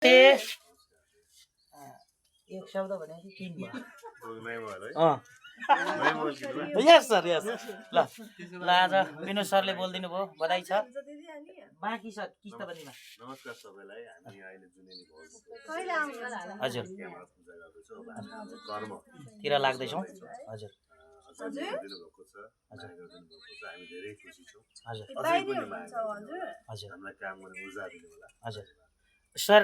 एक शब्द भने 3 भयो यस सर यस ल आज विनोद सरले बोलिदिनु भयो बधाई छ बाँकी छ किस्त बन्दीमा नमस्कार सबैलाई हामी अहिले जुनेली हजुर कर्म तिर लाग्दैछौँ हजुर दिनुभएको छ हामी धेरै खुसी छौँ हजुर हजुर हामीलाई काम गर्ने ऊर्जा दिनु होला हजुर सर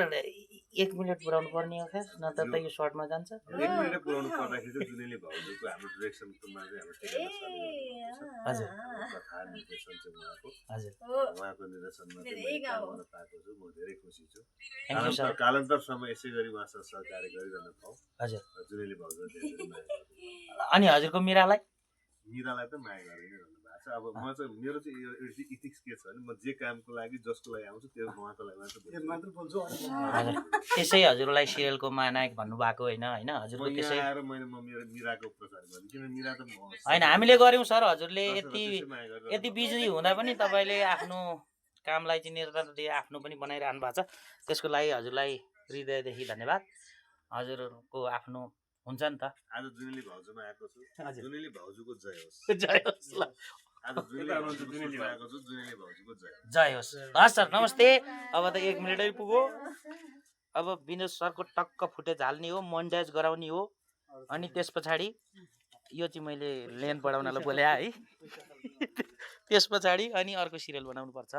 1 मिनेट पुऱ्याउनु पर्ने हो खास नत्र त यो सर्टमा जान्छ 1 मिनेट पुऱ्याउनु पर्दाखेरि चाहिँ जुनेली भाउजूको हाम्रो डिरेक्सनमा चाहिँ हाम्रो टेक्निकल हजुर कथा निर्देशन चाहिँ उहाँको हजुर उहाँको निर्देशनमा चाहिँ काम गर्न पाएको छु म धेरै खुसी छु थ्याङ्क यू सर कालान्तरसम्म यसै गरी उहाँसँग सहकार्य गरिरहन पाऊँ हजुर जुनेली भाउजू धेरै माया गर्छु अनि हजुरको मिरालाई मिरालाई त माया गरि नै रहनु भएको छ अब म चाहिँ मेरो चाहिँ यो इथिक्स के छ भने म जे कामको लागि जसको लागि आउँछु त्यो उहाँको लागि मात्र बोल्छु हजुर त्यसै हजुरलाई सिरियलको महानायक भन्नुभएको होइन हजुरको त्यसै आएर मैले म मेरो मिराको प्रचार गरेँ किन मिरा त होइन हामीले गर्यौँ सर हजुरले यति बिजी हुँदा पनि तपाईँले आफ्नो कामलाई चाहिँ निरन्तर दिए आफ्नो पनि बनाइरहनु भएको छ त्यसको लागि हजुरलाई हृदयदेखि धन्यवाद हजुरको आफ्नो हुन्छ नि त आज जुनेली भाउजूमा आएको छु जुनेली भाउजूको जय होस् जय होस् ल आज जुनेली आएको छु जुनेली भाउजूको जय होस् हस् सर नमस्ते अब त 1 मिनेटै पुग्यो अब विनोद सरको टक्क फुटेज हाल्ने हो मोन्टाज गराउने हो अनि त्यस पछाडि यो चाहिँ मैले लेन बढाउनलाई बोले है त्यस पछाडि अनि अर्को सिरियल बनाउनु पर्छ